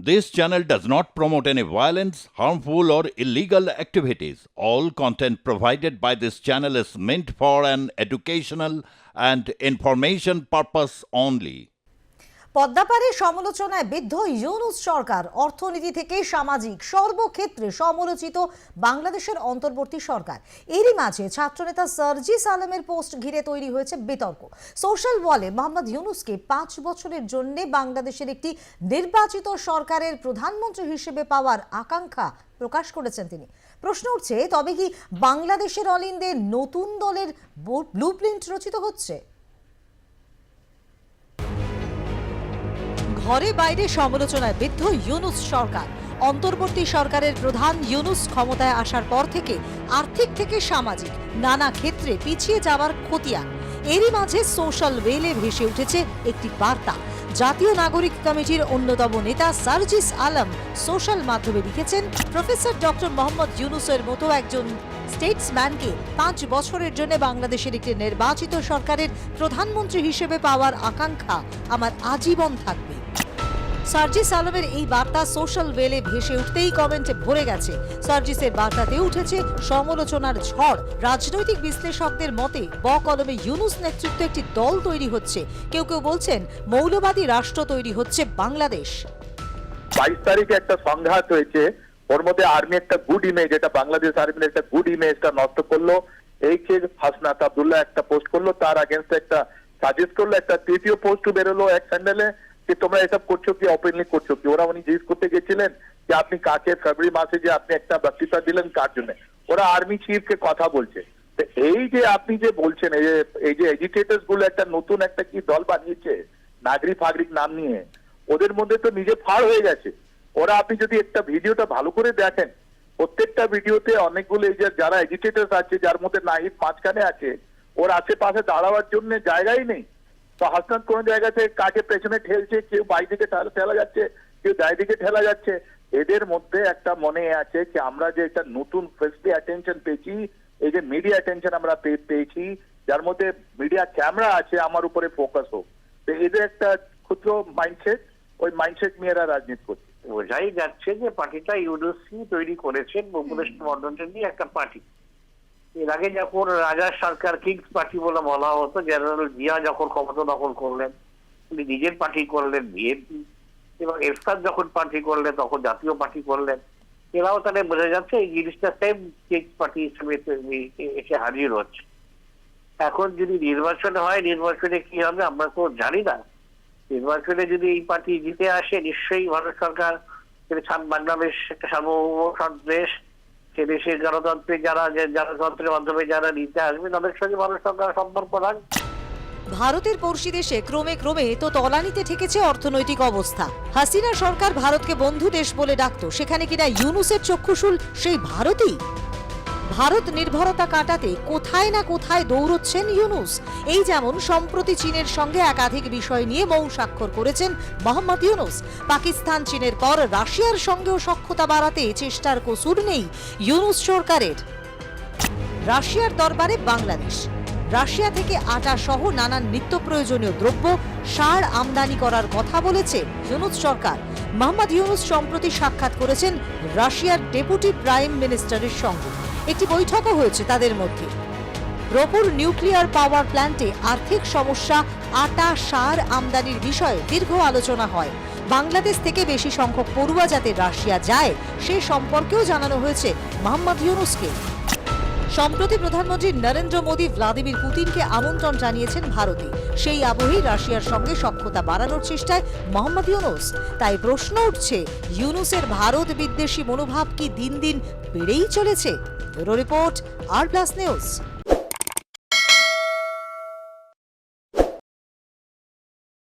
This channel does not promote any violence, harmful, or illegal activities. All content provided by this channel is meant for an educational and information purpose only. পদ্মাপাড়ের সমালোচনায় বিদ্ধ ইউনূস সরকার। অর্থনীতি থেকে সামাজিক সর্বক্ষেত্রে সমালোচিত বাংলাদেশের অন্তর্বর্তী সরকার। এরই মাঝে ছাত্রনেতা সার্জিস আলমের পোস্ট ঘিরে তৈরি হয়েছে বিতর্ক। সোশ্যাল ওয়ালে মোহাম্মদ ইউনূসকে 5 বছরের জন্য বাংলাদেশের একটি নির্বাচিত সরকারের প্রধানমন্ত্রী হিসেবে পাওয়ার আকাঙ্ক্ষা প্রকাশ করেছেন তিনি। প্রশ্ন উঠছে, তবে কি বাংলাদেশের অলিন্দে নতুন দলের ব্লুপ্রিন্ট রচিত হচ্ছে? ঘরে বাইরে সমালোচনায় বিদ্ধ ইউনূস সরকার। অন্তর্বর্তী সরকারের প্রধান ইউনূস ক্ষমতায় আসার পর থেকে আর্থিক থেকে সামাজিক নানা ক্ষেত্রে পিছিয়ে যাওয়ার খতিয়ান। এরই মাঝে সোশ্যাল ওয়েলে ভেসে উঠেছে একটি বার্তা। জাতীয় নাগরিক কমিটির অন্যতম নেতা সার্জিস আলম সোশ্যাল মাধ্যমে লিখেছেন, প্রফেসর ডক্টর মোহাম্মদ ইউনূসের মতো একজন স্টেটসম্যানকে 5 বছরের জন্য বাংলাদেশের একটি নির্বাচিত সরকারের প্রধানমন্ত্রী হিসেবে পাওয়ার আকাঙ্ক্ষা আমার আজীবন থাকবে। সার্জিস আলমের এই বার্তা সোশ্যাল ওয়েলে ভেসে উঠতেই কমেন্টে ভরে গেছে। সার্জিসের বার্তাতে উঠেছে সমালোচনার ঝড়। রাজনৈতিক বিশ্লেষকদের মতে কলমে ইউনূস নেতৃত্বে একটি দল তৈরি হচ্ছে। কেউ কেউ বলছেন মৌলবাদী রাষ্ট্র তৈরি হচ্ছে বাংলাদেশ। 22 তারিখে একটা সংঘাত হয়েছে, ওর মধ্যে আর্মি একটা গুড ইমেজ, এটা বাংলাদেশ আর্মির একটা গুড ইমেজটা নষ্ট করলো। এই যে হাসনাত আব্দুল্লাহ একটা পোস্ট করলো, তার আগেন্স্ট একটা সাজেস্ট করলো, একটা তৃতীয় পোস্ট বেরোলো এক চ্যানেলে যে তোমরা এসব করছো কি, ওপেনলি করছো কি। ওরা উনি জিজ্ঞেস করতে গেছিলেন যে আপনি কাকে ফেব্রুয়ারি মাসে যে আপনি একটা বক্তৃতা দিলেন কার জন্য, ওরা আর্মি চিফকে কথা বলছে। তো এই যে আপনি যে বলছেন এই যে এজিটেটর্স গুলো একটা নতুন একটা কি দল বানিয়েছে নাগরিক ফাগরিক নাম নিয়ে, ওদের মধ্যে তো নিজে ফাড় হয়ে গেছে ওরা। আপনি যদি একটা ভিডিওটা ভালো করে দেখেন, প্রত্যেকটা ভিডিওতে অনেকগুলো এই যে যারা এজিটেটর্স আছে, যার মধ্যে নাহিদ মাঝখানে আছে, ওর আশেপাশে দাঁড়াবার জন্য জায়গাই নেই। তো হাসনাত কোন জায়গা থেকে কাকে পেছনে ঠেলছে, কেউ বাই দিকে ঠেলা যাচ্ছে, কেউ দায় দিকে ঠেলা যাচ্ছে। এদের মধ্যে একটা মনে আছে কি আমরা যে একটা নতুন ফ্রেশলি অ্যাটেনশন পেয়েছি, এই যে মিডিয়া অ্যাটেনশন আমরা পেয়েছি, যার মধ্যে মিডিয়া ক্যামেরা আছে আমার উপরে ফোকাস হোক। তো এদের একটা ক্ষুদ্র মাইন্ডসেট, ওই মাইন্ডসেট নিয়ে এরা রাজনীতি করছে। বোঝাই যাচ্ছে যে পার্টিটা ইউনূসই তৈরি করেছেন, উপদেষ্টা মন্ডলীর নিয়ে একটা পার্টি। এর আগে যখন রাজার সরকার কিংস পার্টি বলে বলা হতো, জেনারেল জিয়া যখন ক্ষমতা দখল করলেন উনি নিজের পার্টি করলেন বিএনপি, এবং এরশাদ যখন পার্টি করলেন তখন জাতীয় পার্টি করলেন। এরাও তাহলে বোঝা যাচ্ছে এই জিনিসটা সেম কিংস পার্টি হিসেবে এসে হাজির হচ্ছে। এখন যদি নির্বাচন হয়, নির্বাচনে কি হবে আমরা তো জানি না। নির্বাচনে যদি এই পার্টি জিতে আসে, নিশ্চয়ই ভারত সরকার বাংলাদেশ একটা সার্বভৌম দেশ, সে দেশের গণতন্ত্রের মাধ্যমে যারা নিতে আসবে তাদের সঙ্গে ভারত সরকার সম্পর্ক রাখবে। ভারতের পড়শি দেশে ক্রমে ক্রমে তো তলানিতে ঠেকেছে অর্থনৈতিক অবস্থা। হাসিনা সরকার ভারতকে বন্ধু দেশ বলে ডাকতো, সেখানে কিনা ইউনূসের চক্ষুশূল সেই ভারতই। ভারত নির্ভরতা কাটাতে কোথায় না কোথায় দৌড়চ্ছেন ইউনূস। এই যেমন সম্প্রতি চীনের সঙ্গে একাধিক বিষয় নিয়ে মৌ স্বাক্ষর করেছেন মোহাম্মদ ইউনূস। পাকিস্তান চীনের পর রাশিয়ার সঙ্গেও সখ্যতা বাড়াতে চেষ্টার কসুর নেই ইউনূস সরকারের। রাশিয়ার দরবারে বাংলাদেশ। রাশিয়া থেকে আটা সহ নানান নিত্য প্রয়োজনীয় দ্রব্য, সার আমদানি করার কথা বলেছে ইউনূস সরকার। মোহাম্মদ ইউনূস সম্প্রতি সাক্ষাৎ করেছেন রাশিয়ার ডেপুটি প্রাইম মিনিস্টারের সঙ্গে। একটি বৈঠকও হয়েছে তাদের মধ্যে। রোপুর নিউক্লিয়ার পাওয়ার প্ল্যান্টে আর্থিক সমস্যা, আটা সার আমদানির বিষয়ে দীর্ঘ আলোচনা হয়। বাংলাদেশ থেকে বেশি সংখ্যক পড়ুয়া যাতে রাশিয়া যায় সে সম্পর্কেও জানানো হয়েছে মোহাম্মদ ইউনূসকে। সম্প্রতি প্রধানমন্ত্রী নরেন্দ্র মোদী ভ্লাদিমির পুতিনকে আমন্ত্রণ জানিয়েছেন ভারতে। সেই আবহেই রাশিয়ার সঙ্গে সখ্যতা বাড়ানোর চেষ্টায় মোহাম্মদ ইউনূস। তাই প্রশ্ন উঠছে, ইউনূসের ভারত বিদ্বেষী মনোভাব কি দিন দিন বেড়েই চলেছে? ব্যুরো রিপোর্ট, আর প্লাস নিউজ।